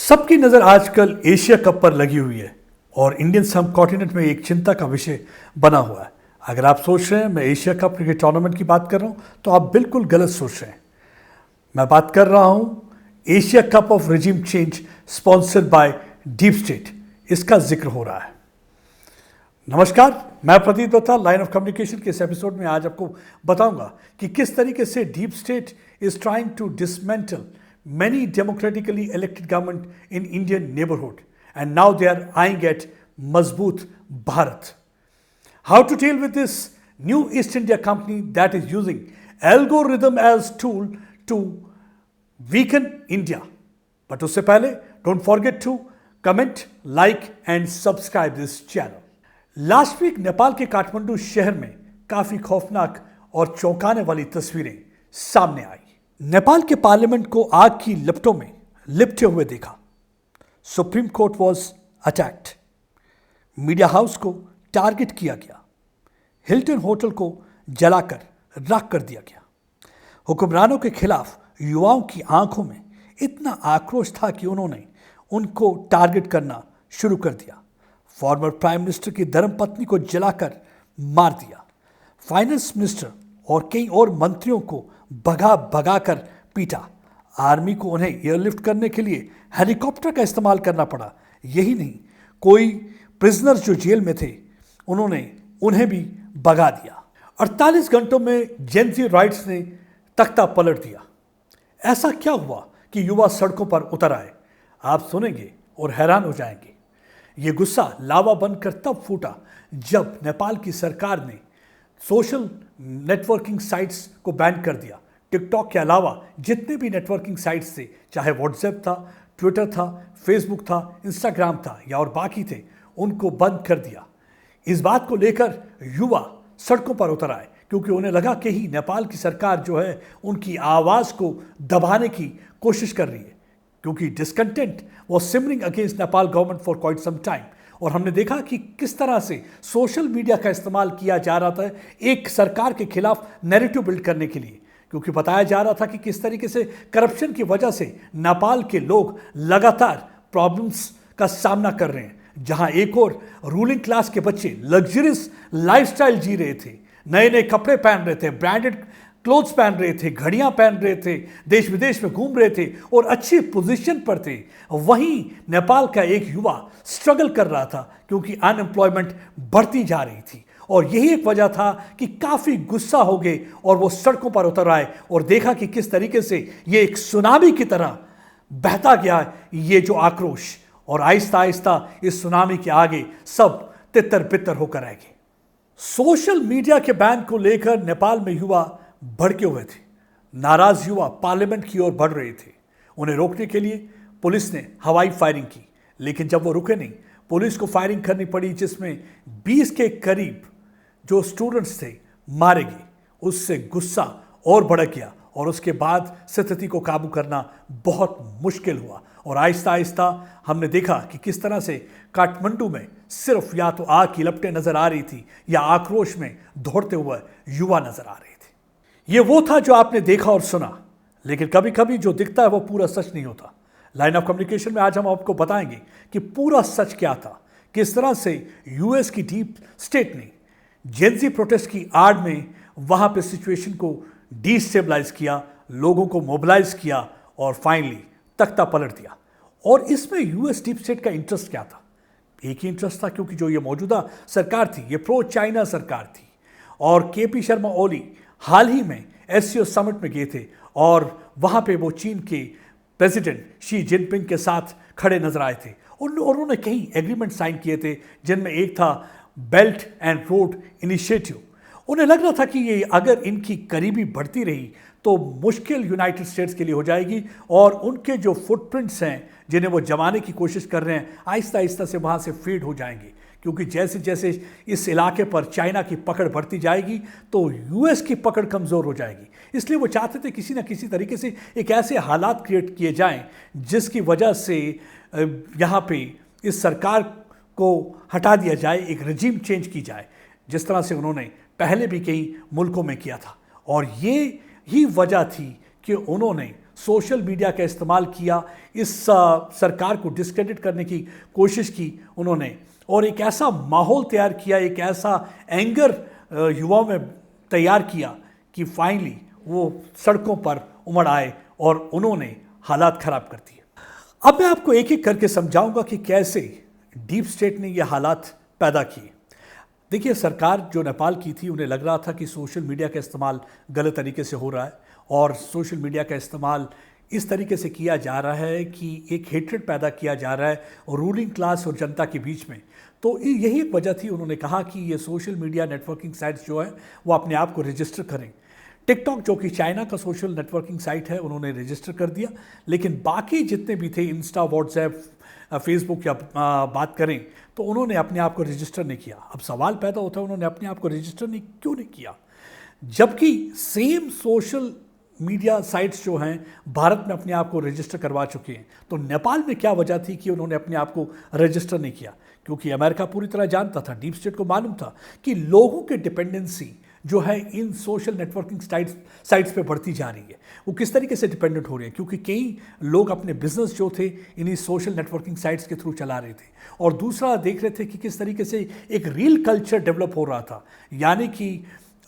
सबकी नज़र आजकल एशिया कप पर लगी हुई है और इंडियन सब कॉन्टिनेंट में एक चिंता का विषय बना हुआ है। अगर आप सोच रहे हैं मैं एशिया कप क्रिकेट टूर्नामेंट की बात कर रहा हूं तो आप बिल्कुल गलत सोच रहे हैं। मैं बात कर रहा हूं Asia cup of regime change sponsored by deep state, इसका जिक्र हो रहा है। नमस्कार, मैं Pradeep Dutta line of communication के इस एपिसोड में आज आपको बताऊंगा कि किस तरीके से deep state is trying to dismantle many democratically elected government in Indian neighborhood, and now they are eyeing at Mazboot Bharat. How to deal with this new East India company that is using algorithm as tool to weaken India. But उससे पहले don't forget to comment, like and subscribe this channel. Last week Nepal के काठमांडू शहर में काफी खौफनाक और चौंकाने वाली तस्वीरें सामने आई। नेपाल के पार्लियामेंट को आग की लपटों में लिपटे हुए देखा। Supreme court was attacked. Media house को टारगेट किया गया। हिल्टन होटल को जलाकर राख कर दिया गया। हुक्मरानों के खिलाफ युवाओं की आंखों में इतना आक्रोश था कि उन्होंने उनको टारगेट करना शुरू कर दिया। फॉर्मर प्राइम मिनिस्टर की धर्मपत्नी को जलाकर मार दिया। फाइनेंस मिनिस्टर और कई और मंत्रियों को भगा भगा कर पीटा। आर्मी को उन्हें एयरलिफ्ट करने के लिए हेलीकॉप्टर का इस्तेमाल करना पड़ा। यही नहीं, कोई प्रिजनर्स जो जेल में थे उन्हें भी भगा दिया। 48 घंटों में जेंजी राइट्स ने तख्ता पलट दिया। ऐसा क्या हुआ कि युवा सड़कों पर उतर आए? आप सुनेंगे और हैरान हो जाएंगे। ये गुस्सा लावा बनकर तब फूटा जब नेपाल की सरकार ने सोशल नेटवर्किंग साइट्स को बैन कर दिया। टिकटॉक के अलावा जितने भी नेटवर्किंग साइट्स थे, चाहे व्हाट्सएप था, ट्विटर था, फेसबुक था, इंस्टाग्राम था या और बाकी थे, उनको बंद कर दिया। इस बात को लेकर युवा सड़कों पर उतर आए क्योंकि उन्हें लगा कि ही नेपाल की सरकार जो है उनकी आवाज़ को दबाने की कोशिश कर रही है, क्योंकि discontent was simmering against Nepal government for quite some time. और हमने देखा कि किस तरह से सोशल मीडिया का इस्तेमाल किया जा रहा था एक सरकार के खिलाफ नैरेटिव बिल्ड करने के लिए, क्योंकि बताया जा रहा था कि किस तरीके से करप्शन की वजह से नेपाल के लोग लगातार प्रॉब्लम्स का सामना कर रहे हैं। जहां एक और रूलिंग क्लास के बच्चे लग्जरियस लाइफस्टाइल जी रहे थे, नए नए कपड़े पहन रहे थे, ब्रांडेड क्लोथ्स पहन रहे थे, घड़ियां पहन रहे थे, देश विदेश में घूम रहे थे और अच्छी पोजीशन पर थे, वहीं नेपाल का एक युवा स्ट्रगल कर रहा था क्योंकि अनएम्प्लॉयमेंट बढ़ती जा रही थी। और यही एक वजह था कि काफ़ी गुस्सा हो गए और वो सड़कों पर उतर आए और देखा कि किस तरीके से ये एक सुनामी की तरह बहता गया ये जो आक्रोश, और आहिस्ता आहिस्ता इस सुनामी के आगे सब तितर बितर होकर रह गए। सोशल मीडिया के बैन को लेकर नेपाल में युवा भड़के हुए थे। नाराज युवा पार्लियामेंट की ओर बढ़ रहे थे। उन्हें रोकने के लिए पुलिस ने हवाई फायरिंग की, लेकिन जब वो रुके नहीं, पुलिस को फायरिंग करनी पड़ी, जिसमें 20 के करीब जो स्टूडेंट्स थे मारे गए। उससे गुस्सा और भड़क गया और उसके बाद स्थिति को काबू करना बहुत मुश्किल हुआ। और आहिस्ता आहिस्ता हमने देखा कि किस तरह से काठमांडू में सिर्फ या तो आग की लपटें नजर आ रही थी या आक्रोश में दौड़ते हुए युवा नजर आ रहे थे। ये वो था जो आपने देखा और सुना, लेकिन कभी कभी जो दिखता है वो पूरा सच नहीं होता। लाइन ऑफ कम्युनिकेशन में आज हम आपको बताएंगे कि पूरा सच क्या था, किस तरह से यूएस की डीप स्टेट ने जेंजी प्रोटेस्ट की आड़ में वहां पे सिचुएशन को डिस्टेबलाइज किया, लोगों को मोबिलाइज किया और फाइनली तख्ता पलट दिया। और इसमें यूएस डीप स्टेट का इंटरेस्ट क्या था? एक ही इंटरेस्ट था, क्योंकि जो ये मौजूदा सरकार थी ये प्रो चाइना सरकार थी और केपी शर्मा ओली हाल ही में एससीओ समिट में गए थे और वहां पे वो चीन के प्रेसिडेंट शी जिनपिंग के साथ खड़े नजर आए थे और उन्होंने कई एग्रीमेंट साइन किए थे, जिनमें एक था बेल्ट एंड रोड इनिशिएटिव। उन्हें लग रहा था कि ये अगर इनकी करीबी बढ़ती रही तो मुश्किल यूनाइटेड स्टेट्स के लिए हो जाएगी और उनके जो फुटप्रिंट्स हैं जिन्हें वो जमाने की कोशिश कर रहे हैं, आहिस्ता आहिस्ता से वहाँ से फीड हो जाएंगे। क्योंकि जैसे जैसे इस इलाके पर चाइना की पकड़ बढ़ती जाएगी तो यूएस की पकड़ कमज़ोर हो जाएगी। इसलिए वो चाहते थे किसी ना किसी तरीके से एक ऐसे हालात क्रिएट किए जाएं जिसकी वजह से यहाँ पे इस सरकार को हटा दिया जाए, एक रजीम चेंज की जाए, जिस तरह से उन्होंने पहले भी कई मुल्कों में किया था। और ये ही वजह थी कि उन्होंने सोशल मीडिया का इस्तेमाल किया, इस सरकार को डिस्क्रेडिट करने की कोशिश की उन्होंने, और एक ऐसा माहौल तैयार किया, एक ऐसा एंगर युवाओं में तैयार किया कि फाइनली वो सड़कों पर उमड़ आए और उन्होंने हालात खराब कर दिए। अब मैं आपको एक एक करके समझाऊंगा कि कैसे डीप स्टेट ने ये हालात पैदा किए। देखिए, सरकार जो नेपाल की थी, उन्हें लग रहा था कि सोशल मीडिया का इस्तेमाल गलत तरीके से हो रहा है और सोशल मीडिया का इस्तेमाल इस तरीके से किया जा रहा है कि एक हेट्रेड पैदा किया जा रहा है रूलिंग क्लास और जनता के बीच में। तो यही एक वजह थी, उन्होंने कहा कि ये सोशल मीडिया नेटवर्किंग साइट्स जो है वो अपने आप को रजिस्टर करें। टिकटॉक जो कि चाइना का सोशल नेटवर्किंग साइट है, उन्होंने रजिस्टर कर दिया, लेकिन बाकी जितने भी थे, इंस्टा, व्हाट्सएप, फेसबुक या बात करें, तो उन्होंने अपने आप को रजिस्टर नहीं किया। अब सवाल पैदा होता है, उन्होंने अपने आप को रजिस्टर क्यों नहीं किया, जबकि सेम सोशल मीडिया साइट्स जो हैं भारत में अपने आप को रजिस्टर करवा चुके हैं। तो नेपाल में क्या वजह थी कि उन्होंने अपने आप को रजिस्टर नहीं किया? क्योंकि अमेरिका पूरी तरह जानता था, डीप स्टेट को मालूम था कि लोगों की डिपेंडेंसी जो है इन सोशल नेटवर्किंग साइट्स पे बढ़ती जा रही है। वो किस तरीके से डिपेंडेंट हो रहे हैं? क्योंकि कई लोग अपने बिजनेस जो थे इन्हीं सोशल नेटवर्किंग साइट्स के थ्रू चला रहे थे, और दूसरा देख रहे थे कि किस तरीके से एक रील कल्चर डेवलप हो रहा था, यानी कि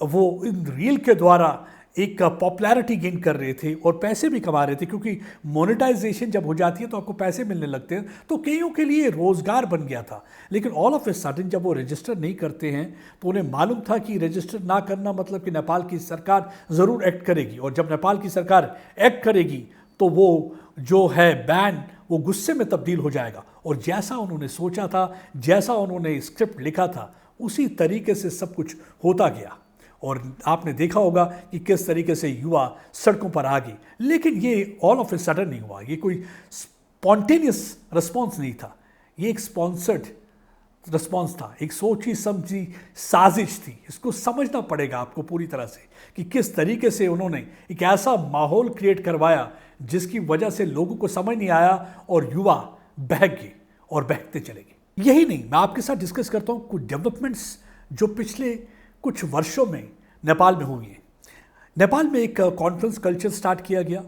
वो इन रील के द्वारा एक पॉपुलैरिटी गेन कर रहे थे और पैसे भी कमा रहे थे। क्योंकि मोनेटाइजेशन जब हो जाती है तो आपको पैसे मिलने लगते हैं, तो कईयों के लिए रोजगार बन गया था। लेकिन ऑल ऑफ ए सडन जब वो रजिस्टर नहीं करते हैं तो उन्हें मालूम था कि रजिस्टर ना करना मतलब कि नेपाल की सरकार ज़रूर एक्ट करेगी, और जब नेपाल की सरकार एक्ट करेगी तो वो जो है बैन वो गुस्से में तब्दील हो जाएगा। और जैसा उन्होंने सोचा था, जैसा उन्होंने स्क्रिप्ट लिखा था, उसी तरीके से सब कुछ होता गया। और आपने देखा होगा कि किस तरीके से युवा सड़कों पर आ गए। लेकिन ये ऑल ऑफ ए सडन नहीं हुआ, ये कोई स्पॉन्टेनियस रिस्पॉन्स नहीं था, ये एक स्पॉन्सर्ड रिस्पॉन्स था, एक सोची समझी साजिश थी। इसको समझना पड़ेगा आपको पूरी तरह से कि किस तरीके से उन्होंने एक ऐसा माहौल क्रिएट करवाया जिसकी वजह से लोगों को समझ नहीं आया और युवा बहक गए और बहकते चले गए। यही नहीं, मैं आपके साथ डिस्कस करता हूँ कुछ डेवलपमेंट्स जो पिछले कुछ वर्षों में नेपाल में हुई है। नेपाल में एक कॉन्फ्रेंस कल्चर स्टार्ट किया गया।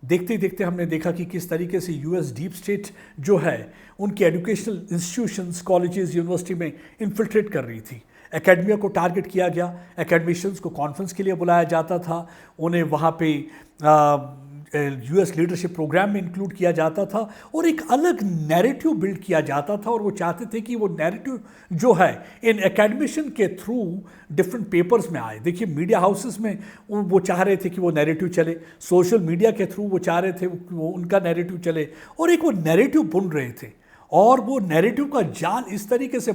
देखते देखते हमने देखा कि किस तरीके से यूएस डीप स्टेट जो है उनकी एजुकेशनल इंस्टीट्यूशंस, कॉलेजेस, यूनिवर्सिटी में इन्फिल्ट्रेट कर रही थी। एकेडमिया को टारगेट किया गया, एकेडमिशियंस को कॉन्फ्रेंस के लिए बुलाया जाता था, उन्हें वहाँ पे यूएस लीडरशिप प्रोग्राम में इंक्लूड किया जाता था और एक अलग नैरेटिव बिल्ड किया जाता था। और वो चाहते थे कि वो नैरेटिव जो है इन एकेडमिशियन के थ्रू डिफरेंट पेपर्स में आए। देखिए, मीडिया हाउसेस में वो चाह रहे थे कि वो नैरेटिव चले, सोशल मीडिया के थ्रू वो चाह रहे थे वो उनका नैरेटिव चले, और एक वो नैरेटिव बुन रहे थे। और वो नैरेटिव का जाल इस तरीके से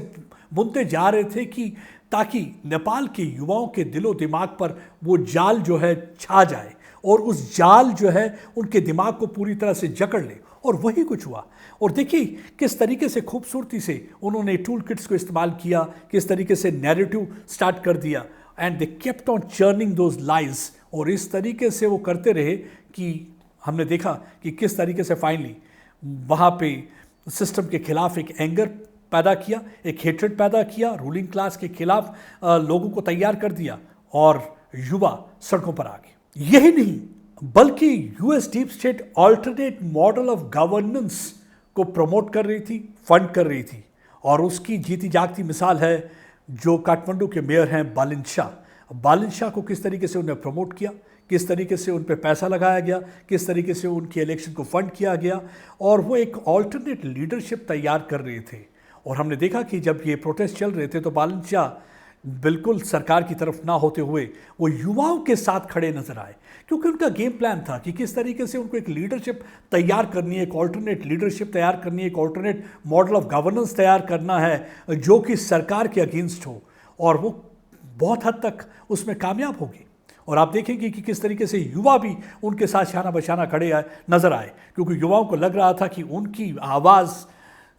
बुनते जा रहे थे कि ताकि नेपाल के युवाओं के दिलो दिमाग पर वो जाल जो है छा जाए और उस जाल जो है उनके दिमाग को पूरी तरह से जकड़ ले। और वही कुछ हुआ। और देखिए किस तरीके से खूबसूरती से उन्होंने टूल किट्स को इस्तेमाल किया, किस तरीके से नैरेटिव स्टार्ट कर दिया, and they kept on churning those lies. और इस तरीके से वो करते रहे कि हमने देखा कि किस तरीके से फाइनली वहाँ पे सिस्टम के खिलाफ एक एंगर पैदा किया, एक हेट्रेड पैदा किया, रूलिंग क्लास के खिलाफ लोगों को तैयार कर दिया और युवा सड़कों पर आ गए। यही नहीं बल्कि US deep state alternate model of governance को प्रमोट कर रही थी, फंड कर रही थी। और उसकी जीती जागती मिसाल है जो काठमांडू के मेयर हैं बालिन शाह। बालिन शाह को किस तरीके से उन्हें प्रमोट किया, किस तरीके से उन पर पैसा लगाया गया, किस तरीके से उनकी इलेक्शन को फंड किया गया, और वो एक ऑल्टरनेट लीडरशिप तैयार कर रहे थे। और हमने देखा कि जब ये प्रोटेस्ट चल रहे थे तो बालिन शाह बिल्कुल सरकार की तरफ ना होते हुए वो युवाओं के साथ खड़े नजर आए, क्योंकि उनका गेम प्लान था कि किस तरीके से उनको एक लीडरशिप तैयार करनी है, एक ऑल्टरनेट लीडरशिप तैयार करनी है, एक ऑल्टरनेट मॉडल ऑफ गवर्नेंस तैयार करना है जो कि सरकार के अगेंस्ट हो। और वो बहुत हद तक उसमें कामयाब होगी। और आप देखेंगे कि किस तरीके से युवा भी उनके साथ शाना बशाना खड़े नजर आए, क्योंकि युवाओं को लग रहा था कि उनकी आवाज़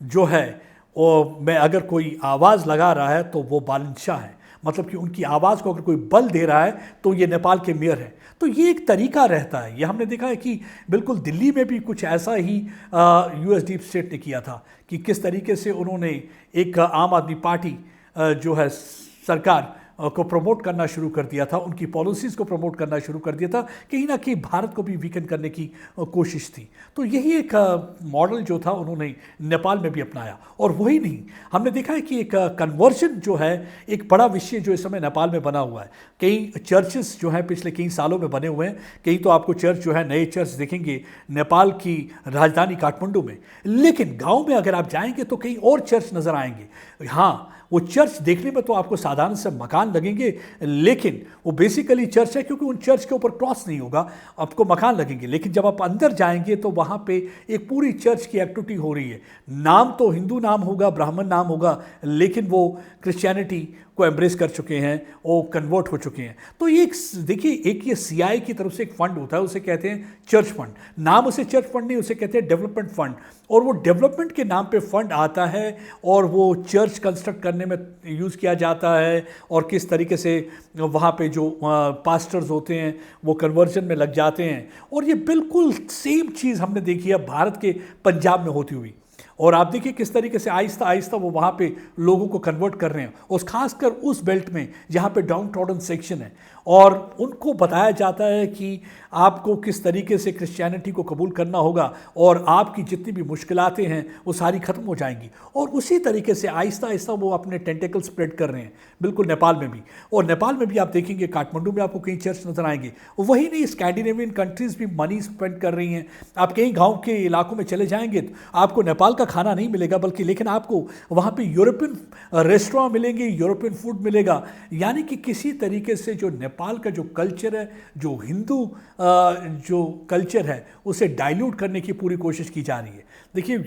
जो है और मैं अगर कोई आवाज़ लगा रहा है तो वो बालिन शाह है, मतलब कि उनकी आवाज़ को अगर कोई बल दे रहा है तो ये नेपाल के मेयर है। तो ये एक तरीका रहता है। ये हमने देखा है कि बिल्कुल दिल्ली में भी कुछ ऐसा ही यूएस डीप स्टेट ने किया था कि किस तरीके से उन्होंने एक आम आदमी पार्टी जो है सरकार को प्रमोट करना शुरू कर दिया था, उनकी पॉलिसीज़ को प्रमोट करना शुरू कर दिया था, कहीं ना कहीं भारत को भी वीकन करने की कोशिश थी। तो यही एक मॉडल जो था उन्होंने नेपाल में भी अपनाया। और वही नहीं, हमने देखा है कि एक कन्वर्जन जो है एक बड़ा विषय जो इस समय नेपाल में बना हुआ है। कई चर्चेस जो हैं पिछले कई सालों में बने हुए हैं, कहीं तो आपको चर्च जो है नए चर्च देखेंगे नेपाल की राजधानी काठमांडू में, लेकिन गांव में अगर आप जाएंगे तो कहीं और चर्च नजर आएंगे। हाँ, वो चर्च देखने में तो आपको साधारण से मकान लगेंगे, लेकिन वो बेसिकली चर्च है, क्योंकि उन चर्च के ऊपर क्रॉस नहीं होगा, आपको मकान लगेंगे। लेकिन जब आप अंदर जाएंगे तो वहाँ पे एक पूरी चर्च की एक्टिविटी हो रही है। नाम तो हिंदू नाम होगा, ब्राह्मण नाम होगा, लेकिन वो क्रिश्चियनिटी को एम्ब्रेस कर चुके हैं, वो कन्वर्ट हो चुके हैं। तो ये देखिए, एक ये सीआई की तरफ से एक फंड होता है, उसे कहते हैं चर्च फंड। नाम उसे चर्च फंड नहीं, उसे कहते हैं डेवलपमेंट फंड। और वो डेवलपमेंट के नाम पे फंड आता है और वो चर्च कंस्ट्रक्ट करने में यूज़ किया जाता है, और किस तरीके से वहाँ पे जो पास्टर्स होते हैं वो कन्वर्जन में लग जाते हैं। और ये बिल्कुल सेम चीज़ हमने देखी है भारत के पंजाब में होती हुई। और आप देखिए किस तरीके से आहिस्ता आहिस्ता वो वहाँ पे लोगों को कन्वर्ट कर रहे हैं, और खासकर उस बेल्ट में जहाँ पे डाउन ट्रॉडन सेक्शन है, और उनको बताया जाता है कि आपको किस तरीके से क्रिश्चियनिटी को कबूल करना होगा और आपकी जितनी भी मुश्किलातें हैं वो सारी ख़त्म हो जाएंगी। और उसी तरीके से आहिस्ता आहिस्ता वो अपने टेंटेकल स्प्रेड कर रहे हैं, बिल्कुल नेपाल में भी। और नेपाल में भी आप देखेंगे, काठमांडू में आपको कई चर्च नजर आएंगे। वही नहीं, स्कैंडिनेवियन कंट्रीज़ भी मनी स्पेंड कर रही हैं। आप कहीं गाँव के इलाकों में चले जाएंगे तो आपको नेपाल का खाना नहीं मिलेगा, बल्कि लेकिन आपको वहाँ पे यूरोपियन रेस्टोरेंट मिलेंगे, यूरोपियन फूड मिलेगा। यानी कि किसी तरीके से जो नेपाल का जो कल्चर है, जो हिंदू जो कल्चर है, उसे डाइल्यूट करने की पूरी कोशिश की जा रही है। देखिए,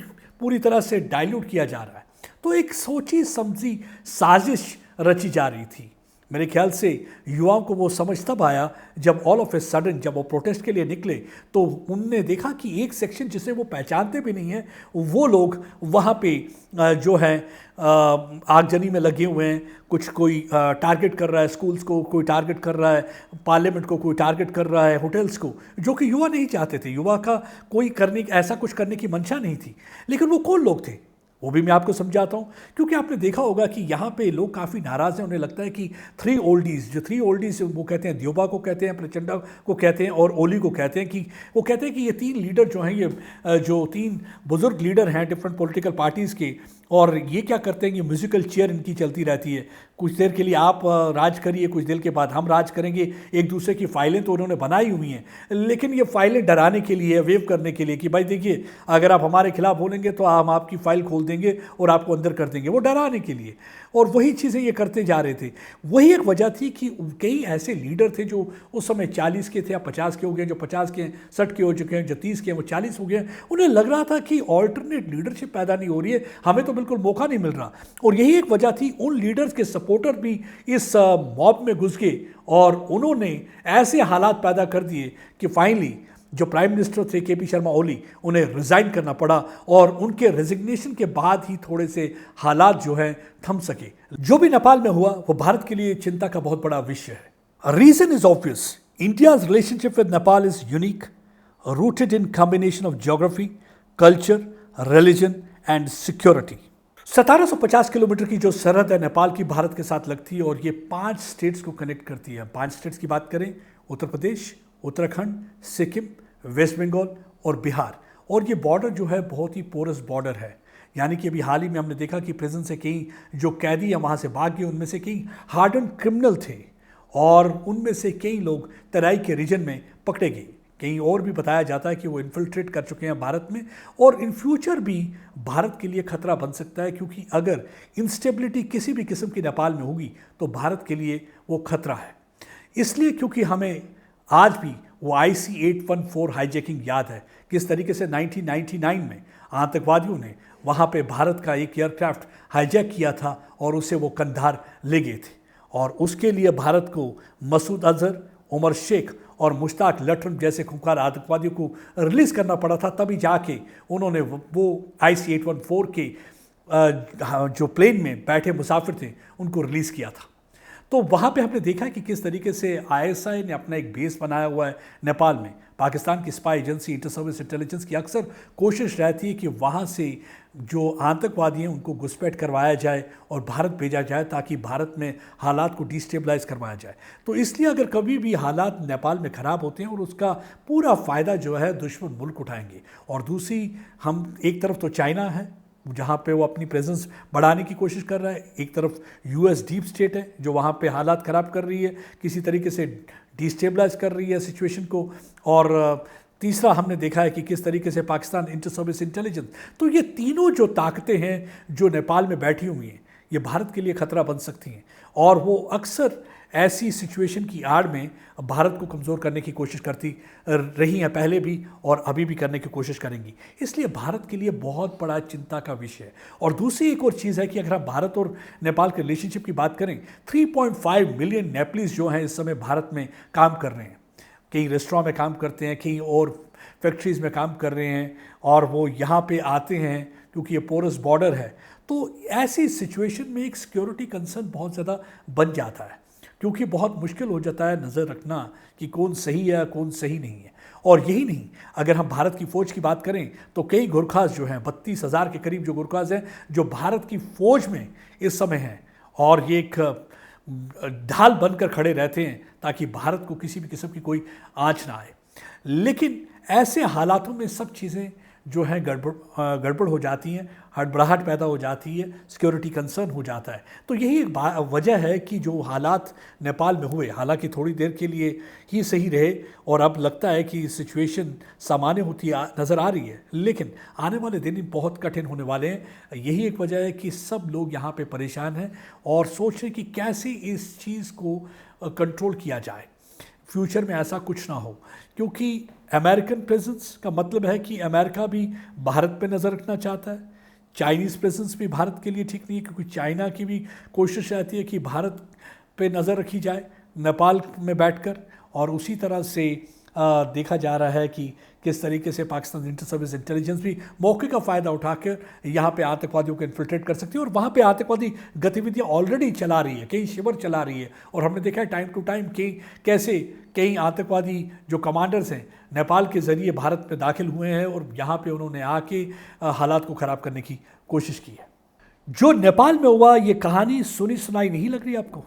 पूरी तरह से डाइल्यूट किया जा रहा है। तो एक सोची समझी साजिश रची जा रही थी। मेरे ख्याल से युवाओं को वो समझ तब आया जब ऑल ऑफ ए सडन जब वो प्रोटेस्ट के लिए निकले, तो उनने देखा कि एक सेक्शन जिसे वो पहचानते भी नहीं है, वो लोग वहाँ पे जो है आगजनी में लगे हुए हैं। कुछ कोई टारगेट कर रहा है स्कूल्स को, कोई टारगेट कर रहा है पार्लियामेंट को, कोई टारगेट कर रहा है होटल्स को, जो कि युवा नहीं चाहते थे। युवा का कोई ऐसा कुछ करने की मंशा नहीं थी। लेकिन वो कौन लोग थे वो भी मैं आपको समझाता हूँ, क्योंकि आपने देखा होगा कि यहाँ पे लोग काफ़ी नाराज़ हैं। उन्हें लगता है कि थ्री ओल्डीज़ वो कहते हैं, द्योबा को कहते हैं, प्रचंडा को कहते हैं और ओली को कहते हैं, कि वो कहते हैं कि ये तीन लीडर जो हैं, ये जो तीन बुजुर्ग लीडर हैं डिफरेंट पॉलिटिकल पार्टीज़ के, और ये क्या करते हैं कि म्यूजिकल चेयर इनकी चलती रहती है। कुछ देर के लिए आप राज करिए, कुछ देर के बाद हम राज करेंगे। एक दूसरे की फाइलें तो उन्होंने बनाई हुई हैं, लेकिन ये फाइलें डराने के लिए, वेव करने के लिए कि भाई देखिए, अगर आप हमारे खिलाफ बोलेंगे तो हम आपकी फाइल खोल देंगे और आपको अंदर कर देंगे, वो डराने के लिए। और वही चीज़ें ये करते जा रहे थे। वही एक वजह थी कि कई ऐसे लीडर थे जो उस समय 40 के थे या 50 के हो गए, जो 50 के हैं 60 के हो चुके हैं, जो 30 के हैं वो 40 हो गए। उन्हें लग रहा था कि ऑल्टरनेट लीडरशिप पैदा नहीं हो रही है, हमें तो बिल्कुल मौका नहीं मिल रहा। और यही एक वजह थी, उन लीडर्स के सपोर्टर भी इस मॉब में घुस गए और उन्होंने ऐसे हालात पैदा कर दिए कि फाइनली जो प्राइम मिनिस्टर थे केपी शर्मा ओली, उन्हें रिज़ाइन करना पड़ा। और उनके रेजिग्नेशन के बाद ही थोड़े से हालात जो हैं थम सके। जो भी नेपाल में हुआ वो भारत के लिए चिंता का बहुत बड़ा विषय है। Reason is obvious, India's relationship with Nepal is unique, rooted in combination of geography, culture, religion and security. 1750 kilometre की जो सरहद है नेपाल की भारत के साथ लगती है, और ये 5 स्टेट्स को कनेक्ट करती है। 5 स्टेट्स की बात करें, उत्तर प्रदेश, उत्तराखंड, सिक्किम, वेस्ट बंगाल और बिहार। और ये बॉर्डर जो है बहुत ही पोरस बॉर्डर है। यानी कि अभी हाल ही में हमने देखा कि प्रिजन से कई जो कैदी हैं वहाँ से भाग गए, उनमें से कई हार्डन क्रिमिनल थे, और उनमें से कई लोग तराई के रीजन में पकड़े गए। कहीं और भी बताया जाता है कि वो इन्फिल्ट्रेट कर चुके हैं भारत में, और इन फ्यूचर भी भारत के लिए खतरा बन सकता है, क्योंकि अगर इंस्टेबिलिटी किसी भी किस्म की नेपाल में होगी तो भारत के लिए वो खतरा है। इसलिए क्योंकि हमें आज भी वो IC-814 हाईजैकिंग याद है, किस तरीके से 1999 में आतंकवादियों ने वहाँ पे भारत का एक एयरक्राफ्ट हाईजैक किया था और उसे वो कंधार ले गए थे। और उसके लिए भारत को मसूद अजहर, उमर शेख और मुश्ताक लठन जैसे खूंखार आतंकवादियों को रिलीज़ करना पड़ा था, तभी जाके उन्होंने वो IC-814 के जो प्लेन में बैठे मुसाफिर थे उनको रिलीज़ किया था। तो वहाँ पे हमने देखा कि किस तरीके से आईएसआई ने अपना एक बेस बनाया हुआ है नेपाल में। पाकिस्तान की spy agency inter service intelligence की अक्सर कोशिश रहती है कि वहाँ से जो आतंकवादी हैं उनको घुसपैठ करवाया जाए और भारत भेजा जाए ताकि भारत में हालात को डिस्टेबलाइज करवाया जाए। तो इसलिए अगर कभी भी हालात नेपाल में ख़राब होते हैं और उसका पूरा फ़ायदा जो है दुश्मन मुल्क उठाएंगे। और दूसरी, हम एक तरफ तो चाइना है जहाँ पे वो अपनी प्रेजेंस बढ़ाने की कोशिश कर रहा है, एक तरफ यूएस डीप स्टेट है जो वहाँ पे हालात ख़राब कर रही है, किसी तरीके से डिस्टेबलाइज कर रही है सिचुएशन को, और तीसरा हमने देखा है कि किस तरीके से पाकिस्तान इंटर सर्विस इंटेलिजेंस। तो ये तीनों जो ताकतें हैं जो नेपाल में बैठी हुई हैं, ये भारत के लिए खतरा बन सकती हैं और वो अक्सर ऐसी सिचुएशन की आड़ में भारत को कमज़ोर करने की कोशिश करती रही हैं पहले भी और अभी भी करने की कोशिश करेंगी। इसलिए भारत के लिए बहुत बड़ा चिंता का विषय है। और दूसरी एक और चीज़ है कि अगर हम भारत और नेपाल के रिलेशनशिप की बात करें, 3.5 मिलियन नेपालीज जो हैं इस समय भारत में काम कर रहे हैं, कई रेस्टोरेंट में काम करते हैं, कई और फैक्ट्रीज़ में काम कर रहे हैं, और वो यहाँ पे आते हैं क्योंकि ये पोरस बॉर्डर है। तो ऐसी सिचुएशन में एक सिक्योरिटी कंसर्न बहुत ज़्यादा बन जाता है, क्योंकि बहुत मुश्किल हो जाता है नज़र रखना कि कौन सही है कौन सही नहीं है। और यही नहीं, अगर हम भारत की फ़ौज की बात करें तो कई गुरखाज जो हैं, 32,000 के करीब जो गुरखाज हैं जो भारत की फ़ौज में इस समय हैं, और ये एक ढाल बनकर खड़े रहते हैं ताकि भारत को किसी भी किस्म की कोई आँच ना आए। लेकिन ऐसे हालातों में सब चीज़ें जो हैं गड़बड़ हो जाती हैं, हड़बड़ाहट पैदा हो जाती है, सिक्योरिटी कंसर्न हो जाता है। तो यही एक वजह है कि जो हालात नेपाल में हुए, हालांकि थोड़ी देर के लिए ही सही रहे और अब लगता है कि सिचुएशन सामान्य होती नज़र आ रही है, लेकिन आने वाले दिन बहुत कठिन होने वाले हैं। यही एक वजह है कि सब लोग यहाँ पे परेशान हैं और सोच रहे हैं कि कैसे इस चीज़ को कंट्रोल किया जाए, फ्यूचर में ऐसा कुछ ना हो। क्योंकि अमेरिकन प्रेजेंस का मतलब है कि अमेरिका भी भारत पे नज़र रखना चाहता है, चाइनीज़ प्रेजेंस भी भारत के लिए ठीक नहीं है, क्योंकि चाइना की भी कोशिश रहती है कि भारत पे नज़र रखी जाए नेपाल में बैठकर। और उसी तरह से देखा जा रहा है कि किस तरीके से पाकिस्तान इंटर सर्विस इंटेलिजेंस भी मौके का फ़ायदा उठाकर यहाँ पे आतंकवादियों को इन्फिल्ट्रेट कर सकती है और वहाँ पे आतंकवादी गतिविधियाँ ऑलरेडी चला रही है, कई शिविर चला रही है। और हमने देखा है टाइम टू टाइम कैसे कई आतंकवादी जो कमांडर्स हैं नेपाल के ज़रिए भारत में दाखिल हुए हैं और यहाँ पर उन्होंने आके हालात को ख़राब करने की कोशिश की है। जो नेपाल में हुआ ये कहानी सुनी सुनाई नहीं लग रही आपको?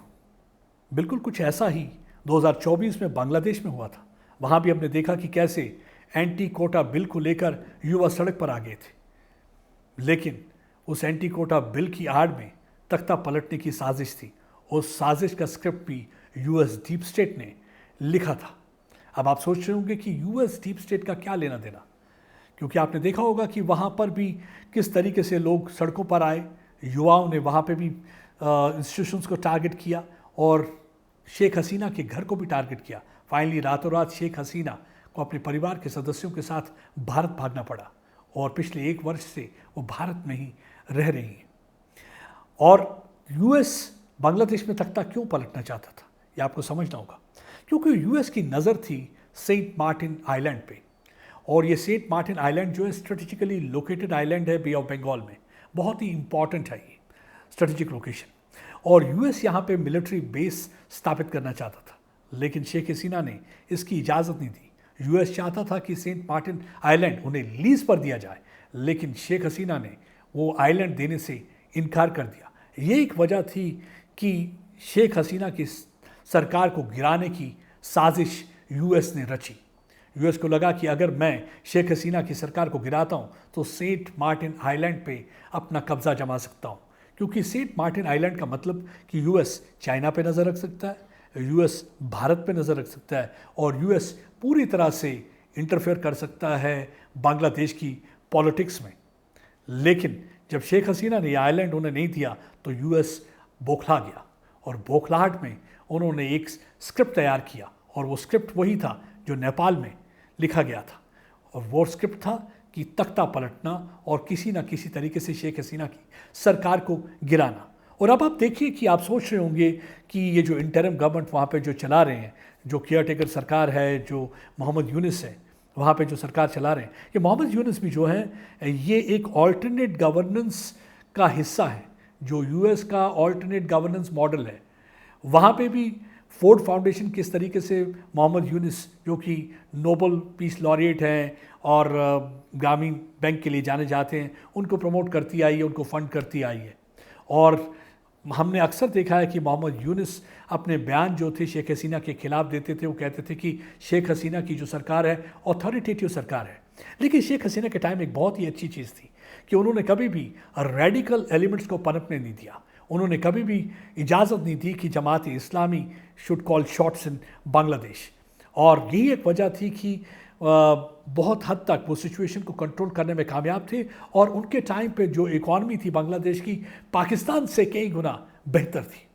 बिल्कुल कुछ ऐसा ही 2024 में बांग्लादेश में हुआ था। वहाँ भी हमने देखा कि कैसे एंटी कोटा बिल को लेकर युवा सड़क पर आ गए थे, लेकिन उस एंटी कोटा बिल की आड़ में तख्ता पलटने की साजिश थी। उस साजिश का स्क्रिप्ट भी यूएस डीप स्टेट ने लिखा था। अब आप सोच रहे होंगे कि यूएस डीप स्टेट का क्या लेना देना, क्योंकि आपने देखा होगा कि वहाँ पर भी किस तरीके से लोग सड़कों पर आए, युवाओं ने वहाँ पे भी इंस्टीट्यूशंस को टारगेट किया और शेख हसीना के घर को भी टारगेट किया। फाइनली रातों रात शेख हसीना को अपने परिवार के सदस्यों के साथ भारत भागना पड़ा और पिछले 1 वर्ष से वो भारत में ही रह रही हैं। और यूएस बांग्लादेश में तख्ता क्यों पलटना चाहता था, ये आपको समझना होगा। क्योंकि यूएस की नज़र थी सेंट मार्टिन आइलैंड पे, और ये सेंट मार्टिन आइलैंड जो है स्ट्रेटेजिकली लोकेटेड आइलैंड है बे ऑफ बंगाल में, बहुत ही इंपॉर्टेंट है ये स्ट्रेटेजिक लोकेशन। और यूएस यहाँ पे मिलिट्री बेस स्थापित करना चाहता था, लेकिन शेख हसीना ने इसकी इजाज़त नहीं दी। यूएस चाहता था कि सेंट मार्टिन आइलैंड उन्हें लीज पर दिया जाए, लेकिन शेख हसीना ने वो आइलैंड देने से इनकार कर दिया। ये एक वजह थी कि शेख हसीना की सरकार को गिराने की साजिश यूएस ने रची। यूएस को लगा कि अगर मैं शेख हसीना की सरकार को गिराता हूँ तो सेंट मार्टिन आइलैंड पे अपना कब्जा जमा सकता हूँ, क्योंकि सेंट मार्टिन आइलैंड का मतलब कि यूएस चाइना पे नज़र रख सकता है, यूएस भारत पे नज़र रख सकता है और यूएस पूरी तरह से इंटरफेयर कर सकता है बांग्लादेश की पॉलिटिक्स में। लेकिन जब शेख हसीना ने यह आइलैंड उन्हें नहीं दिया तो यूएस बौखला गया और बौखलाहट में उन्होंने एक स्क्रिप्ट तैयार किया, और वो स्क्रिप्ट वही था जो नेपाल में लिखा गया था। और वो स्क्रिप्ट था कि तख्ता पलटना और किसी ना किसी तरीके से शेख हसीना की सरकार को गिराना। और अब आप देखिए कि आप सोच रहे होंगे कि ये जो इंटरिम गवर्नमेंट वहाँ पे जो चला रहे हैं, जो केयरटेकर सरकार है, जो मोहम्मद यूनुस है वहाँ पे जो सरकार चला रहे हैं, ये मोहम्मद यूनुस भी जो है ये एक ऑल्टरनेट गवर्नेंस का हिस्सा है। जो यूएस का ऑल्टरनेट गवर्नेंस मॉडल है वहाँ पे भी फोर्ड फाउंडेशन किस तरीके से मोहम्मद यूनिस जो कि नोबल पीस लॉरिएट हैं और ग्रामीण बैंक के लिए जाने जाते हैं, उनको प्रमोट करती आई है, उनको फंड करती आई है। और हमने अक्सर देखा है कि मोहम्मद यूनिस अपने बयान जो थे शेख हसीना के खिलाफ देते थे। वो कहते थे कि शेख हसीना की जो सरकार है ऑथोरिटेटिव सरकार है। लेकिन शेख हसीना के टाइम एक बहुत ही अच्छी चीज़ थी कि उन्होंने कभी भी रेडिकल एलिमेंट्स को पनपने नहीं दिया। उन्होंने कभी भी इजाज़त नहीं दी कि Jamaat Islami should call shots in Bangladesh. और यही एक वजह थी कि बहुत हद तक वो सिचुएशन को कंट्रोल करने में कामयाब थे। और उनके टाइम पे जो इकॉनमी थी बांग्लादेश की, पाकिस्तान से कई गुना बेहतर थी।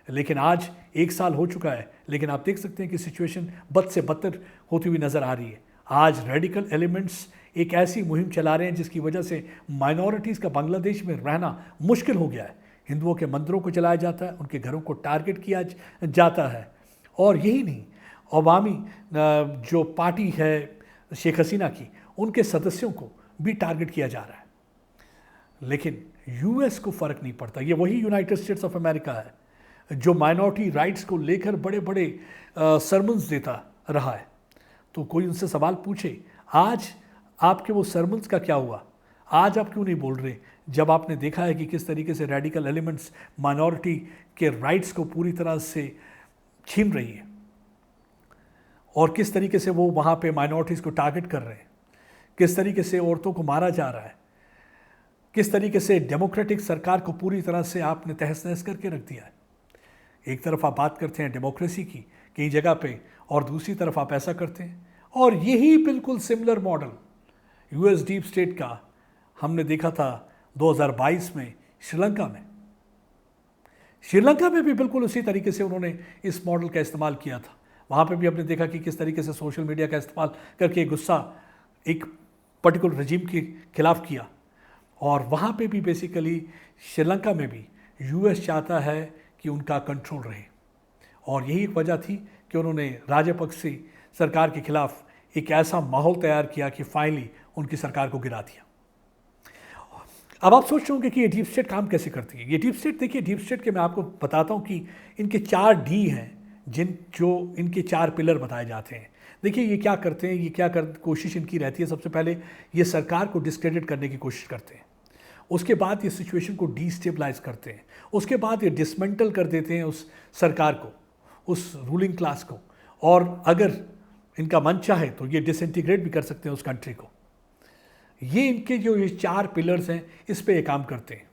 लेकिन आज 1 साल हो चुका है, लेकिन आप देख सकते हैं कि सिचुएशन बद से बदतर होती हुई नज़र आ रही है। आज रेडिकल एलिमेंट्स एक ऐसी मुहिम चला रहे हैं जिसकी वजह से माइनॉरिटीज़ का बांग्लादेश में रहना मुश्किल हो गया है। हिंदुओं के मंदिरों को जलाया जाता है, उनके घरों को टारगेट किया जाता है। और यही नहीं, अवामी जो पार्टी है शेख हसीना की, उनके सदस्यों को भी टारगेट किया जा रहा है। लेकिन यूएस को फ़र्क नहीं पड़ता। ये वही यूनाइटेड स्टेट्स ऑफ अमेरिका है जो माइनॉरिटी राइट्स को लेकर बड़े बड़े सरमन्स देता रहा है। तो कोई उनसे सवाल पूछे, आज आपके वो सरमन्स का क्या हुआ? आज आप क्यों नहीं बोल रहे, जब आपने देखा है कि किस तरीके से रेडिकल एलिमेंट्स माइनॉरिटी के राइट्स को पूरी तरह से छीन रही है और किस तरीके से वो वहाँ पे माइनॉरिटीज़ को टारगेट कर रहे हैं, किस तरीके से औरतों को मारा जा रहा है, किस तरीके से डेमोक्रेटिक सरकार को पूरी तरह से आपने तहस नहस करके रख दिया है। एक तरफ आप बात करते हैं डेमोक्रेसी की कई जगह पे, और दूसरी तरफ आप ऐसा करते हैं। और यही बिल्कुल similar model US deep state का हमने देखा था 2022 में श्रीलंका में। श्रीलंका में भी बिल्कुल उसी तरीके से उन्होंने इस मॉडल का इस्तेमाल किया था। वहाँ पे भी हमने देखा कि किस तरीके से सोशल मीडिया का इस्तेमाल करके गुस्सा एक पर्टिकुलर रजीम के खिलाफ किया। और वहाँ पे भी बेसिकली श्रीलंका में भी यूएस चाहता है कि उनका कंट्रोल रहे। और यही एक वजह थी कि उन्होंने राजपक्षे सरकार के खिलाफ एक ऐसा माहौल तैयार किया कि फाइनली उनकी सरकार को गिरा दिया। अब आप सोच रहे होंगे कि ये डीप स्टेट काम कैसे करती है। ये डीप स्टेट, देखिए डीप स्टेट के मैं आपको बताता हूँ कि इनके 4 डी हैं, जो इनके 4 पिलर बताए जाते हैं। देखिए ये क्या करते हैं, ये क्या कोशिश इनकी रहती है। सबसे पहले ये सरकार को डिस्क्रेडिट करने की कोशिश करते हैं। उसके बाद ये सिचुएशन को डीस्टेबलाइज करते हैं। उसके बाद ये डिसमेंटल कर देते हैं उस सरकार को, उस रूलिंग क्लास को। और अगर इनका मन चाहे तो ये डिसइंटीग्रेट भी कर सकते हैं उस कंट्री को। ये इनके जो ये 4 पिलर्स हैं, इस पे ये काम करते हैं।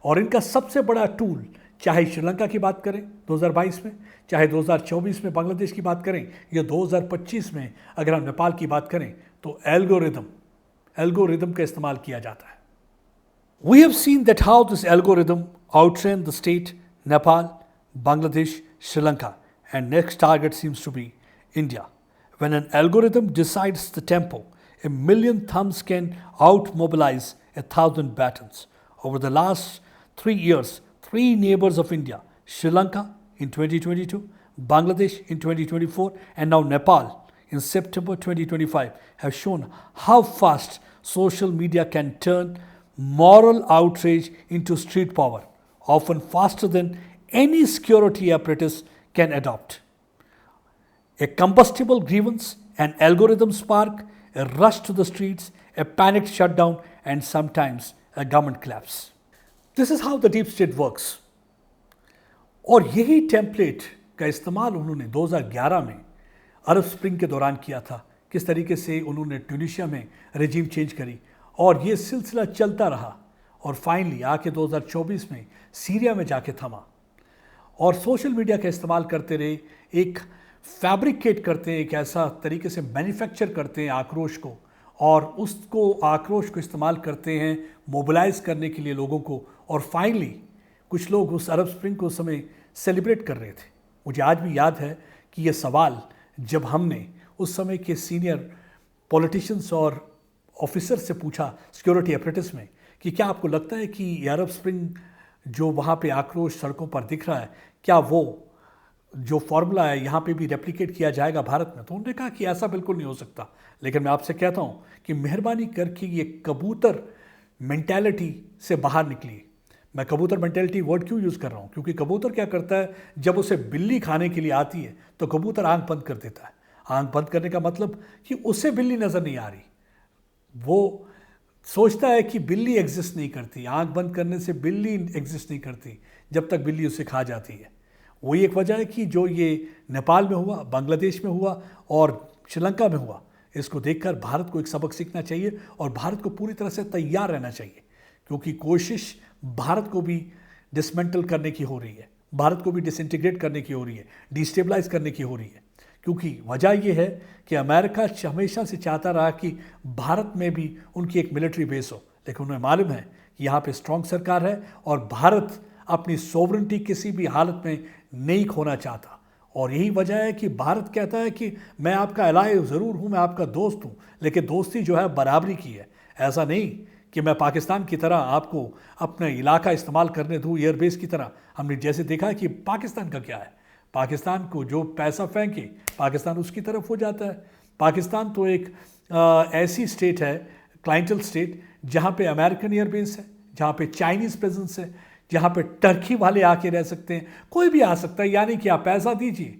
और इनका सबसे बड़ा टूल, चाहे श्रीलंका की बात करें 2022 में, चाहे 2024 में बांग्लादेश की बात करें, या 2025 में अगर हम नेपाल की बात करें, तो एल्गोरिदम का इस्तेमाल किया जाता है। We have seen that how this algorithm outran the state, Nepal, Bangladesh, Sri Lanka, and next target seems to be India. When an algorithm decides the tempo, 1,000,000 thumbs can out-mobilize 1,000 batons. Over the last 3 years, 3 neighbors of India, Sri Lanka in 2022, Bangladesh in 2024, and now Nepal in September 2025, have shown how fast social media can turn moral outrage into street power, often faster than any security apparatus can adopt. A combustible grievance, an algorithm spark, a rush to the streets, a panicked shutdown, and sometimes a government collapse. This is how the deep state works. और यही template का इस्तेमाल उन्होंने 2011 में अरब spring के दौरान किया था। किस तरीके से उन्होंने ट्यूनीशिया में रजीम चेंज करी, और ये सिलसिला चलता रहा और फाइनली आके 2024 में सीरिया में जाके थमा। और सोशल मीडिया का इस्तेमाल करते रहे, एक फैब्रिकेट करते हैं, एक ऐसा तरीके से मैन्युफैक्चर करते हैं आक्रोश को, और उसको आक्रोश को इस्तेमाल करते हैं मोबिलाइज करने के लिए लोगों को। और फाइनली कुछ लोग उस अरब स्प्रिंग को उस समय सेलिब्रेट कर रहे थे। मुझे आज भी याद है कि ये सवाल जब हमने उस समय के सीनियर पॉलिटिशियंस और ऑफिसर से पूछा सिक्योरिटी अपरेटिस में कि क्या आपको लगता है कि ये अरब स्प्रिंग जो वहाँ पे आक्रोश सड़कों पर दिख रहा है, क्या वो जो फॉर्मूला है यहाँ पे भी रेप्लिकेट किया जाएगा भारत में? तो उन्होंने कहा कि ऐसा बिल्कुल नहीं हो सकता। लेकिन मैं आपसे कहता हूँ कि मेहरबानी करके ये कबूतर मेंटालिटी से बाहर निकलिए। मैं कबूतर मेंटेलिटी वर्ड क्यों यूज़ कर रहा हूँ, क्योंकि कबूतर क्या करता है, जब उसे बिल्ली खाने के लिए आती है तो कबूतर आंख बंद कर देता है। आंख बंद करने का मतलब कि उसे बिल्ली नज़र नहीं आ रही, वो सोचता है कि बिल्ली एग्जिस्ट नहीं करती, आंख बंद करने से बिल्ली एग्जिस्ट नहीं करती जब तक बिल्ली उसे खा जाती है। वही एक वजह है कि जो ये नेपाल में हुआ, बांग्लादेश में हुआ और श्रीलंका में हुआ, इसको देखकर भारत को एक सबक सीखना चाहिए और भारत को पूरी तरह से तैयार रहना चाहिए, क्योंकि कोशिश भारत को भी डिसमेंटल करने की हो रही है, भारत को भी डिसइंटीग्रेट करने की हो रही है, डिस्टेबलाइज करने की हो रही है। क्योंकि वजह यह है कि अमेरिका हमेशा से चाहता रहा कि भारत में भी उनकी एक मिलिट्री बेस हो, लेकिन उन्हें मालूम है कि यहाँ पे स्ट्रांग सरकार है और भारत अपनी सोवरेंटी किसी भी हालत में नहीं खोना चाहता। और यही वजह है कि भारत कहता है कि मैं आपका एलाय ज़रूर हूँ, मैं आपका दोस्त हूँ, लेकिन दोस्ती जो है बराबरी की है। ऐसा नहीं कि मैं पाकिस्तान की तरह आपको अपना इलाका इस्तेमाल करने दूँ एयरबेस की तरह। हमने जैसे देखा है कि पाकिस्तान का क्या है, पाकिस्तान को जो पैसा फेंके पाकिस्तान उसकी तरफ हो जाता है। पाकिस्तान तो एक ऐसी स्टेट है, क्लाइंटल स्टेट, जहाँ पे अमेरिकन एयरबेस है, जहाँ पे चाइनीज़ प्रेजेंस है, जहाँ पे टर्की वाले आके रह सकते हैं, कोई भी आ सकता है। यानी कि आप पैसा दीजिए,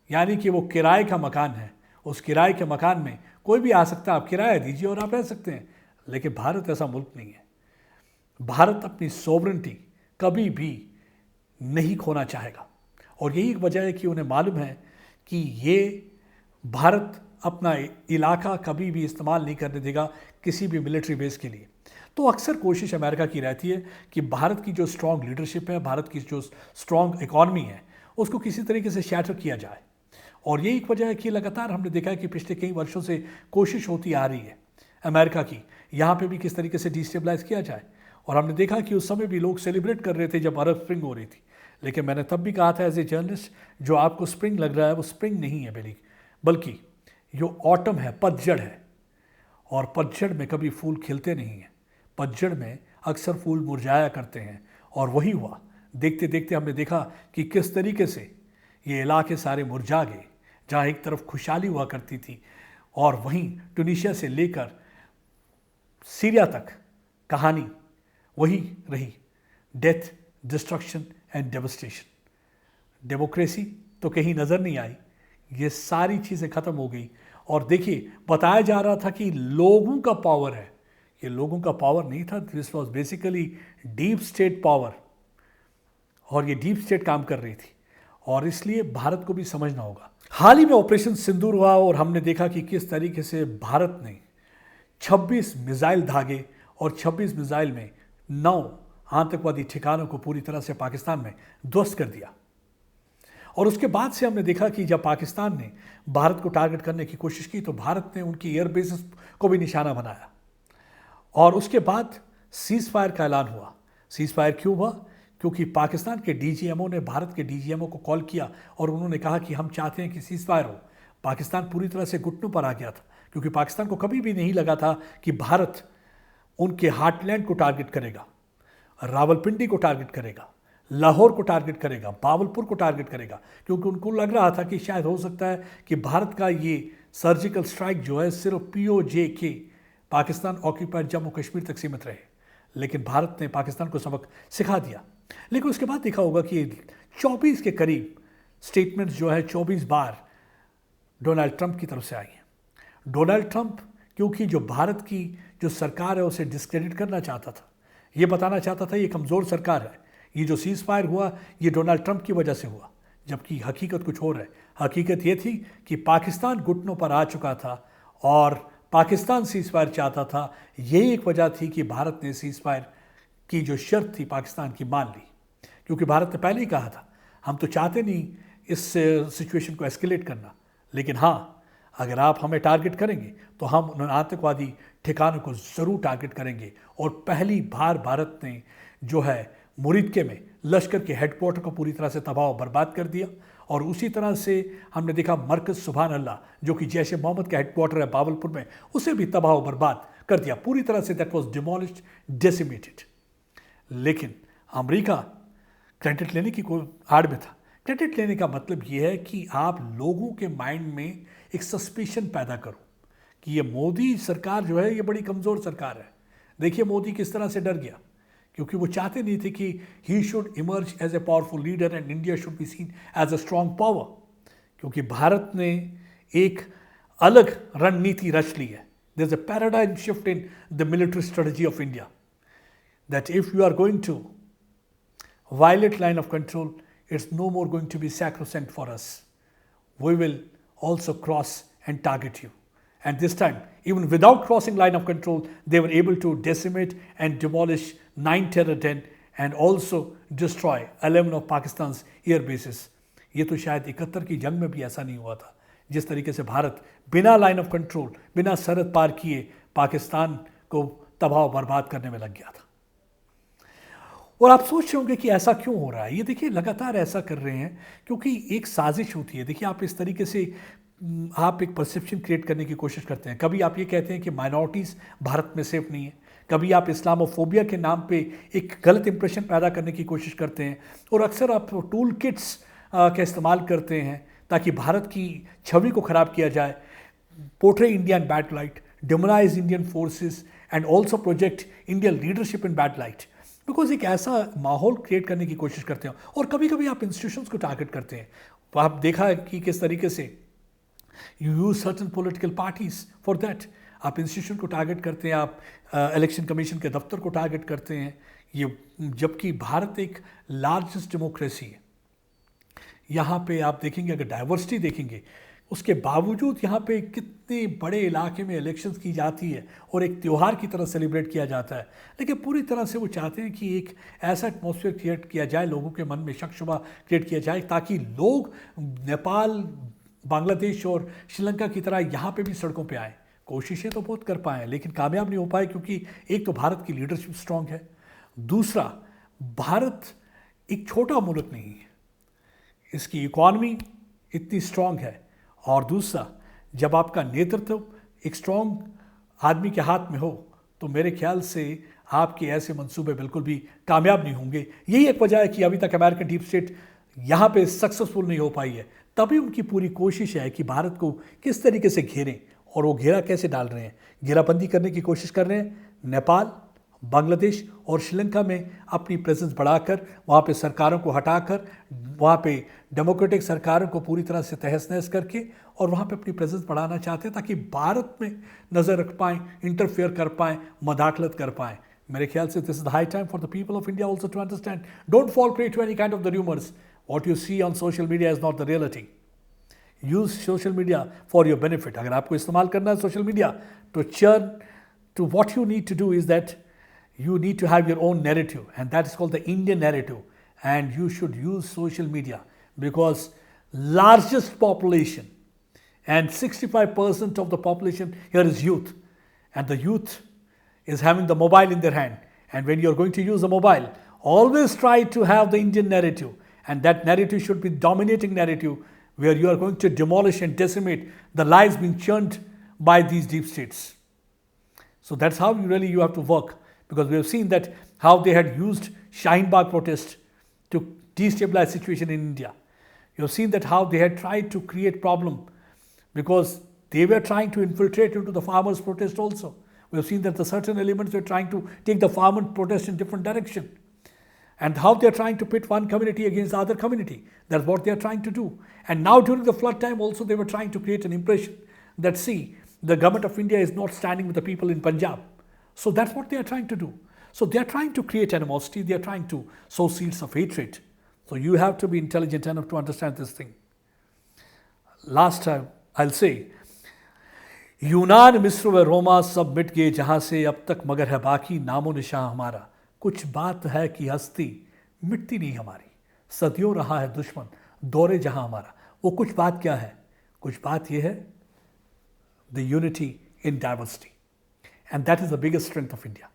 यानी कि वो किराए का मकान है, उस किराए के मकान में कोई भी आ सकता है, आप किराया दीजिए और आप रह सकते हैं। लेकिन भारत ऐसा मुल्क नहीं है। भारत अपनी सोवरेंटी कभी भी नहीं खोना चाहेगा और यही वजह है कि उन्हें मालूम है कि ये भारत अपना इलाका कभी भी इस्तेमाल नहीं करने देगा किसी भी मिलिट्री बेस के लिए। तो अक्सर कोशिश अमेरिका की रहती है कि भारत की जो स्ट्रॉन्ग लीडरशिप है, भारत की जो स्ट्रॉन्ग इकॉनमी है, उसको किसी तरीके से शैटर किया जाए। और यही एक वजह है कि लगातार हमने देखा है कि पिछले कई वर्षों से कोशिश होती आ रही है अमेरिका की, यहाँ पे भी किस तरीके से डिस्टेबलाइज किया जाए। और हमने देखा कि उस समय भी लोग सेलिब्रेट कर रहे थे जब अरब स्प्रिंग हो रही थी, लेकिन मैंने तब भी कहा था एज ए जर्नलिस्ट, जो आपको स्प्रिंग लग रहा है वो स्प्रिंग नहीं है, बल्कि जो ऑटम है, पतझड़ है। और पतझड़ में कभी फूल खिलते नहीं हैं, पतझड़ में अक्सर फूल मुरझाया करते हैं। और वही हुआ, देखते देखते हमने देखा कि किस तरीके से ये इलाके सारे मुरझा गए। जहाँ एक तरफ खुशहाली हुआ करती थी और वहीं ट्यूनीशिया से लेकर सीरिया तक कहानी वही रही, death, destruction and devastation. Democracy तो कहीं नज़र नहीं आई, ये सारी चीज़ें ख़त्म हो गई। और देखिए, बताया जा रहा था कि लोगों का पावर है, ये लोगों का पावर नहीं था, this was basically deep state power. और ये डीप स्टेट काम कर रही थी और इसलिए भारत को भी समझना होगा। हाल ही में ऑपरेशन सिंदूर हुआ और हमने देखा कि किस तरीके से भारत ने 26 मिसाइल दागे और 26 मिसाइल में 9 आतंकवादी ठिकानों को पूरी तरह से पाकिस्तान में ध्वस्त कर दिया। और उसके बाद से हमने देखा कि जब पाकिस्तान ने भारत को टारगेट करने की कोशिश की तो भारत ने उनकी एयर बेसिस को भी निशाना बनाया। और उसके बाद सीज फायर का ऐलान हुआ। सीज फायर क्यों हुआ? क्योंकि पाकिस्तान के डीजीएमओ ने भारत के डीजीएमओ को कॉल किया और उन्होंने कहा कि हम चाहते हैं कि सीज फायर हो। पाकिस्तान पूरी तरह से घुटनों पर आ गया था, क्योंकि पाकिस्तान को कभी भी नहीं लगा था कि भारत उनके हार्टलैंड को टारगेट करेगा, रावलपिंडी को टारगेट करेगा, लाहौर को टारगेट करेगा, बावलपुर को टारगेट करेगा। क्योंकि उनको लग रहा था कि शायद हो सकता है कि भारत का ये सर्जिकल स्ट्राइक जो है सिर्फ POJ पाकिस्तान ऑक्यूपाइड जम्मू कश्मीर तक सीमित रहे। लेकिन भारत ने पाकिस्तान को सबक सिखा दिया। लेकिन उसके बाद देखा होगा कि 24 के करीब स्टेटमेंट्स जो है 24 बार डोनाल्ड ट्रंप की तरफ से आई हैं। डोनाल्ड ट्रंप क्योंकि जो भारत की जो सरकार है उसे डिस्क्रेडिट करना चाहता था, ये बताना चाहता था ये कमज़ोर सरकार है, ये जो सीज फायर हुआ ये डोनाल्ड ट्रंप की वजह से हुआ, जबकि हकीकत कुछ और है। हकीकत ये थी कि पाकिस्तान घुटनों पर आ चुका था और पाकिस्तान सीज फायर चाहता था। यही एक वजह थी कि भारत ने सीज फायर की जो शर्त थी पाकिस्तान की मान ली, क्योंकि भारत ने पहले ही कहा था हम तो चाहते नहीं इस सिचुएशन को एस्केलेट करना, लेकिन हाँ, अगर आप हमें टारगेट करेंगे तो हम उन आतंकवादी ठिकानों को ज़रूर टारगेट करेंगे। और पहली बार भारत ने जो है मुरीदके में लश्कर के हेडक्वार्टर को पूरी तरह से तबाह बर्बाद कर दिया। और उसी तरह से हमने देखा मरकज़ सुभान अल्लाह, जो कि जैश ए मोहम्मद का हेडक्वार्टर है बावलपुर में, उसे भी तबाह बर्बाद कर दिया पूरी तरह से। That was demolished, decimated. लेकिन अमेरिका क्रेडिट लेने की आड़ में था। क्रेडिट लेने का मतलब ये है कि आप लोगों के माइंड में एक सस्पिशन पैदा करो कि ये मोदी सरकार जो है ये बड़ी कमज़ोर सरकार है। देखिए मोदी किस तरह से डर गया, क्योंकि वो चाहते नहीं थे कि he should emerge as a powerful leader and India should be seen as a strong power, क्योंकि भारत ने एक अलग रणनीति रच ली है. There is a paradigm shift in the military strategy of India, that if you are going to violate line of control, it's no more going to be sacrosanct for us. We will also cross and target you. And this time, even without crossing line of control, they were able to decimate and demolish 9 terror den and also destroy 11 of Pakistan's air bases. ये तो शायद 71 की जंग में भी ऐसा नहीं हुआ था, जिस तरीके से भारत बिना लाइन ऑफ कंट्रोल, बिना सरहद पार किए पाकिस्तान को तबाह बर्बाद करने में लग गया था. और आप सोच रहे होंगे कि ऐसा क्यों हो रहा है. ये देखिए, लगातार ऐसा कर रहे हैं क्योंकि एक साजिश होती है. देखिए, आप इस तरीके से आप एक परसेप्शन क्रिएट करने की कोशिश करते हैं. कभी आप ये कहते हैं कि माइनॉरिटीज़ भारत में सेफ नहीं है, कभी आप इस्लामोफोबिया के नाम पे एक गलत इंप्रेशन पैदा करने की कोशिश करते हैं, और अक्सर आप टूल किट्स का इस्तेमाल करते हैं ताकि भारत की छवि को ख़राब किया जाए. Portray India in bad light, demonise Indian forces and also project Indian leadership in bad light, because एक ऐसा माहौल क्रिएट करने की कोशिश करते हैं. और कभी कभी आप इंस्टीट्यूशंस को टारगेट करते हैं. तो आप देखा है कि किस तरीके से you use certain political parties for that. आप इंस्टीट्यूशन को टारगेट करते हैं, आप इलेक्शन कमीशन के दफ्तर को टारगेट करते हैं. ये जबकि भारत एक लार्जेस्ट डेमोक्रेसी है. यहाँ पे आप देखेंगे, अगर डाइवर्सिटी देखेंगे, उसके बावजूद यहाँ पे कितने बड़े इलाके में इलेक्शंस की जाती है और एक त्यौहार की तरह सेलिब्रेट किया जाता है. लेकिन पूरी तरह से वो चाहते हैं कि एक ऐसा एटमॉस्फेयर क्रिएट किया जाए, लोगों के मन में शक शुबा क्रिएट किया जाए, ताकि लोग नेपाल, बांग्लादेश और श्रीलंका की तरह यहाँ पे भी सड़कों पे आए. कोशिशें तो बहुत कर पाए लेकिन कामयाब नहीं हो पाए, क्योंकि एक तो भारत की लीडरशिप स्ट्रांग है, दूसरा भारत एक छोटा मुल्क नहीं है, इसकी इकॉनमी इतनी स्ट्रांग है, और दूसरा जब आपका नेतृत्व एक स्ट्रांग आदमी के हाथ में हो तो मेरे ख्याल से आपके ऐसे मंसूबे बिल्कुल भी कामयाब नहीं होंगे. यही एक वजह है कि अभी तक अमेरिकन डीप स्टेट यहाँ पे सक्सेसफुल नहीं हो पाई है. तभी उनकी पूरी कोशिश है कि भारत को किस तरीके से घेरें, और वो घेरा कैसे डाल रहे हैं. घेराबंदी करने की कोशिश कर रहे हैं. नेपाल, बांग्लादेश और श्रीलंका में अपनी प्रेजेंस बढ़ाकर, वहाँ पे सरकारों को हटाकर, वहाँ पे डेमोक्रेटिक सरकारों को पूरी तरह से तहस नहस करके, और वहाँ पे अपनी प्रेजेंस बढ़ाना चाहते हैं ताकि भारत में नज़र रख पाएँ, इंटरफेयर कर पाएँ, मदाखलत कर पाएँ. मेरे ख्याल से this is the high time for the people of India also to understand. Don't fall prey to any kind of the rumours. What you see on social media is not the reality. Use social media for your benefit. अगर आपको इस्तेमाल करना है social media तो churn to what you need to do is that you need to have your own narrative, and that is called the Indian narrative, and you should use social media because largest population and 65% of the population here is youth, and the youth is having the mobile in their hand, and when you are going to use a mobile, always try to have the Indian narrative, and that narrative should be dominating narrative where you are going to demolish and decimate the lives being churned by these deep states. So that's how you have to work. Because we have seen that how they had used Shaheen Bagh protest to destabilize situation in India. You have seen that how they had tried to create problem because they were trying to infiltrate into the farmers' protest also. We have seen that the certain elements were trying to take the farmer protest in different direction. And how they are trying to pit one community against the other community. That's what they are trying to do. And now during the flood time also they were trying to create an impression that, see, the government of India is not standing with the people in Punjab. So that's what they are trying to do. So they are trying to create animosity. They are trying to sow seeds of hatred. So you have to be intelligent enough to understand this thing. Last time, I'll say, यूनान, मिस्र व रोमा सब मिट गए जहाँ से अब तक, मगर है बाकी नामो निशान हमारा. कुछ बात है कि हस्ती मिटती नहीं हमारी, सदियों रहा है दुश्मन दौरे जहाँ हमारा. वो कुछ बात क्या है? कुछ बात ये है, the unity in diversity. And that is the biggest strength of India.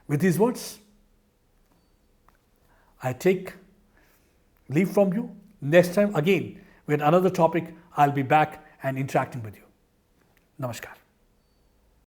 With these words, I take leave from you. Next time again with another topic, I'll be back and interacting with you. Namaskar.